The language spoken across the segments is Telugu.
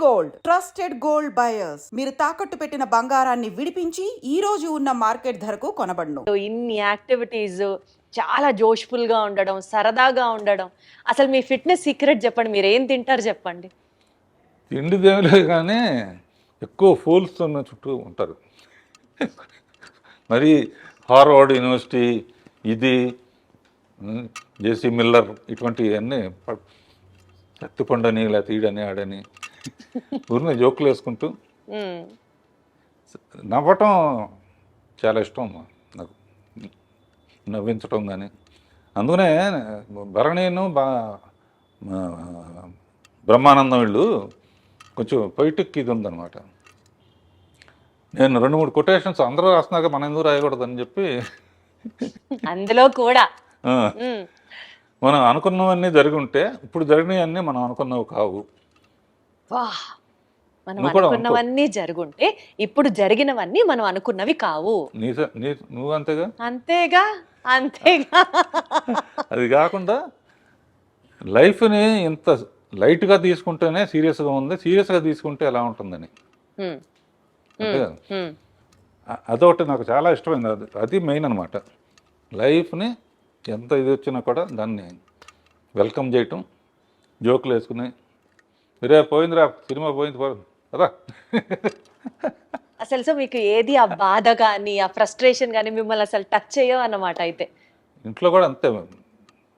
గోల్డ్ ట్రస్టెడ్ గోల్డ్ బయర్స్ మీరు తాకట్టు పెట్టిన బంగారాన్ని విడిపించి ఈ రోజు ఉన్న మార్కెట్ ధరకు కొనబడును. ఇన్ని యాక్టివిటీస్, చాలా జోష్ఫుల్గా ఉండడం, సరదాగా ఉండడం, అసలు మీ ఫిట్నెస్ సీక్రెట్ చెప్పండి. మీరు ఏం తింటారు చెప్పండి. తిండి దేవులే కానీ ఎక్కువ ఫూల్స్ ఉన్న చుట్టూ ఉంటారు. మరి హార్వర్డ్ యూనివర్సిటీ ఇది జేసీ మిల్లర్ ఇటువంటివన్నీ కత్తిపండని లేకపోతే ఈడని ఆడని ఊరిని జోకులు వేసుకుంటూ నవ్వటం చాలా ఇష్టం నాకు, నవ్వించటం కానీ. అందుకనే భరణీను బ్రహ్మానందం వీళ్ళు కొంచెం పొయిటిక్ ఇది ఉందన్నమాట. నేను 2-3 కొటేషన్స్ అందరూ రాస్తున్నాక మనం ఎందుకు రాయకూడదని చెప్పి అందులో కూడా మనం అనుకున్నవన్నీ జరిగి ఉంటే ఇప్పుడు జరిగినవన్నీ మనం అనుకున్నవి కావు. వాహ్, మనం అనుకున్నవన్నీ జరుగుంటే ఇప్పుడు జరిగినవన్నీ మనం అనుకున్నవి కావు. నువ్వు అంతేగా అంతేగా అంతేగా. అది కాకుండా లైఫ్ని ఇంత లైట్గా తీసుకుంటేనే సీరియస్గా ఉంది, సీరియస్గా తీసుకుంటే ఎలా ఉంటుందని. అంతేగా, అదొకటి నాకు చాలా ఇష్టమైంది. అది మెయిన్ అనమాట. లైఫ్ని ఎంత ఇది వచ్చినా కూడా దాన్ని వెల్కమ్ చేయటం, జోకులు వేసుకుని మీరే పోయిందిరా సినిమా పోయింది కదా. అసలు సో మీకు ఏది ఆ బాధ కానీ ఆ ఫ్రస్ట్రేషన్ కానీ మిమ్మల్ని అసలు టచ్ చేయవు అన్నమాట. అయితే ఇంట్లో కూడా అంతే.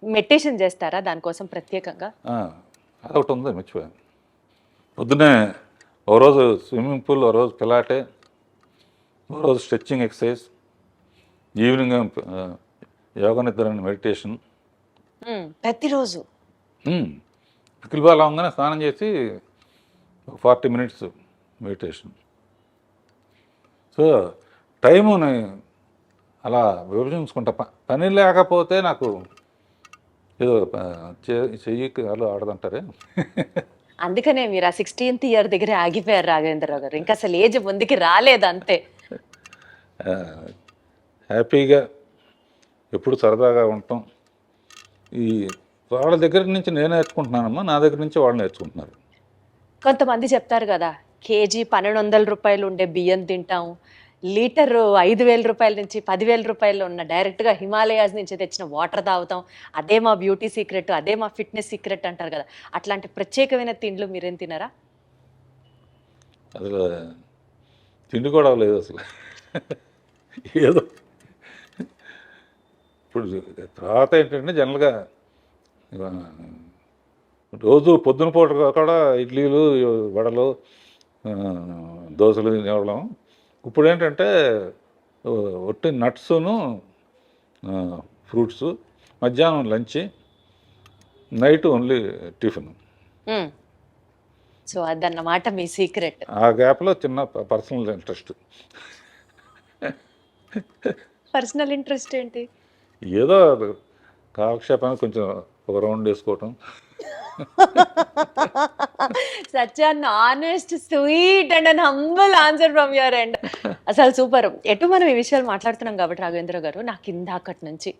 మెడిటేషన్ చేస్తారా దానికోసం ప్రత్యేకంగా? అదొకటి ఉంది, మర్చిపోయాను. పొద్దున్నే ఓ రోజు స్విమ్మింగ్ పూల్, ఓ రోజు పిలాటే, ఓ రోజు స్ట్రెచ్చింగ్ ఎక్సర్సైజ్, ఈవినింగ్ యోగా నిద్ర మెడిటేషన్. ప్రతిరోజు పికిల్ బాల్ అవగానే స్నానం చేసి 40 minutes మెడిటేషన్. సో టైముని అలా విభజించుకుంటా. పని లేకపోతే నాకు ఏదో చెయ్యి కాలు ఆడదంటారే. అందుకనే మీరు ఆ 16th year దగ్గర ఆగిపోయారు రాఘవేంద్రరావు గారు. ఇంకా అసలు ఏజ్ ముందుకి రాలేదు అంతే. హ్యాపీగా ఎప్పుడు సరదాగా ఉంటాం. ఈ వాళ్ళ దగ్గర నుంచి నేను నేర్చుకుంటున్నానమ్మా, నా దగ్గర నుంచి వాళ్ళు నేర్చుకుంటున్నారు. కొంతమంది చెప్తారు కదా, కేజీ 1200 రూపాయలు ఉండే బియ్యం తింటాం, లీటరు 5000 రూపాయల నుంచి 10,000 రూపాయలు ఉన్న డైరెక్ట్గా హిమాలయాస్ నుంచి తెచ్చిన వాటర్ తాగుతాం, అదే మా బ్యూటీ సీక్రెట్, అదే మా ఫిట్నెస్ సీక్రెట్ అంటారు కదా. అట్లాంటి ప్రత్యేకమైన తిండ్లు మీరేం తినరా? అసలు తిండి కూడా లేదు అసలు. ఏదో ఇప్పుడు తర్వాత ఏంటంటే జనరల్గా రోజు పొద్దున పూట కూడా ఇడ్లీలు, వడలు, దోశలు తినేవాళ్ళం. ఇప్పుడు ఏంటంటే ఒట్టి నట్స్ను ఫ్రూట్స్, మధ్యాహ్నం lunch, night only tiffin. So అదన్నమాట మీ సీక్రెట్. ఆ గ్యాప్లో చిన్న పర్సనల్ ఇంట్రెస్ట్. పర్సనల్ ఇంట్రెస్ట్ ఏంటి? ఏదో కాలక్షేపానికి కొంచెం ఒక రౌండ్ వేసుకోవటం. Such an honest, sweet and an humble answer from your end. అసలు సూపర్. ఎటు మనం ఈ విషయాలు మాట్లాడుతున్నాం కాబట్టి రాఘవేంద్ర గారు, నాకు ఇందాకటి నుంచి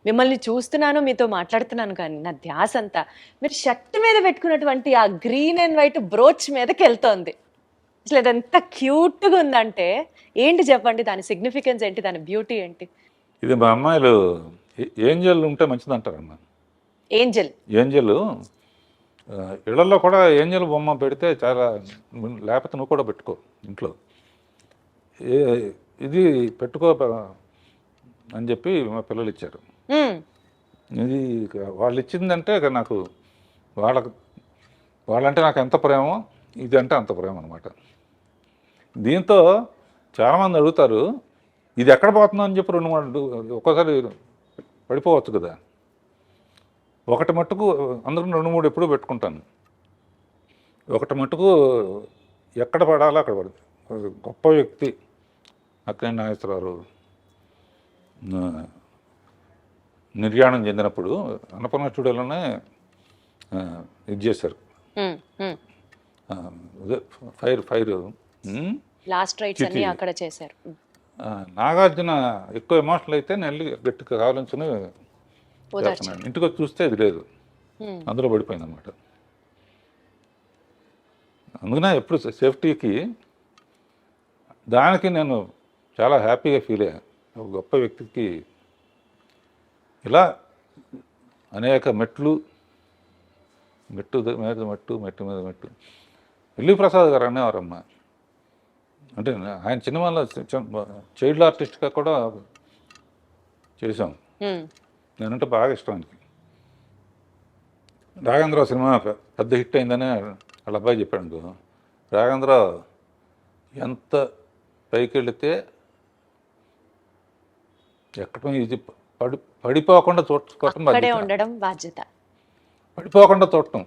మిమ్మల్ని చూస్తున్నాను, మీతో మాట్లాడుతున్నాను, కానీ నా ధ్యాస అంతా మీరు షర్ట్ మీద పెట్టుకున్నటువంటి ఆ గ్రీన్ అండ్ వైట్ బ్రోచ్ మీదకి వెళ్తోంది. అసలు అది ఎంత క్యూట్గా ఉందంటే ఏంటి చెప్పండి, దాని సిగ్నిఫికెన్స్ ఏంటి, దాని బ్యూటీ ఏంటి? ఇది మా అమ్మాయిలు ఏంజల్ ఉంటే మంచిది అంటారమ్మా. ఏంజల్ ఇళ్లలో కూడా ఏంజల్ బొమ్మ పెడితే చాలా, లేకపోతే నువ్వు కూడా పెట్టుకో ఇంట్లో. ఇది పెట్టుకో అని చెప్పి మా పిల్లలు ఇచ్చారు. ఇది వాళ్ళు ఇచ్చిందంటే నాకు వాళ్ళంటే నాకు ఎంత ప్రేమో, ఇది అంటే అంత ప్రేమ అనమాట. దీంతో చాలామంది అడుగుతారు, ఇది ఎక్కడ పోతుందో అని చెప్పి 2-3 ఒక్కోసారి పడిపోవచ్చు కదా. ఒకటి మట్టుకు అందరూ 2-3 ఎప్పుడూ పెట్టుకుంటాను. ఒకటి మట్టుకు ఎక్కడ పడాలో అక్కడ పడుతుంది. గొప్ప వ్యక్తి అక్కినేని నాగేశ్వరరావు నిర్యాణం చెందినప్పుడు అన్నపూర్ణ స్టూడియోలోనే ఇది చేశారు. ఫైర్ లాస్ట్ రైట్స్ అన్ని అక్కడ చేశారు. నాగార్జున ఎక్కువ ఎమోషనల్ అయితే నేను గట్టిగా కావాలని ఇంటికి వచ్చి చూస్తే ఇది లేదు, అందులో పడిపోయింది అనమాట. అందుకనే ఎప్పుడు సేఫ్టీకి దానికి నేను చాలా హ్యాపీగా ఫీల్ అయ్యాను. ఒక గొప్ప వ్యక్తికి ఇలా అనేక మెట్టు మీద మెట్టు ఎల్వి ప్రసాద్ గారు అనేవారమ్మ. అంటే ఆయన సినిమాలో చైల్డ్ ఆర్టిస్ట్గా కూడా చేశాం. నేనంటే బాగా ఇష్టం ఆయనకి. రాఘవేంద్ర సినిమా పెద్ద హిట్ అయిందని వాళ్ళ అబ్బాయి చెప్పాడు అనుకో. రాఘవేంద్ర ఎంత పైకి వెళితే ఎక్కడం ఇది పడిపోకుండా చూడటం అక్కడే బాధ్యత. ఉండడం బాధ్యత. పడిపోకుండా చూడటం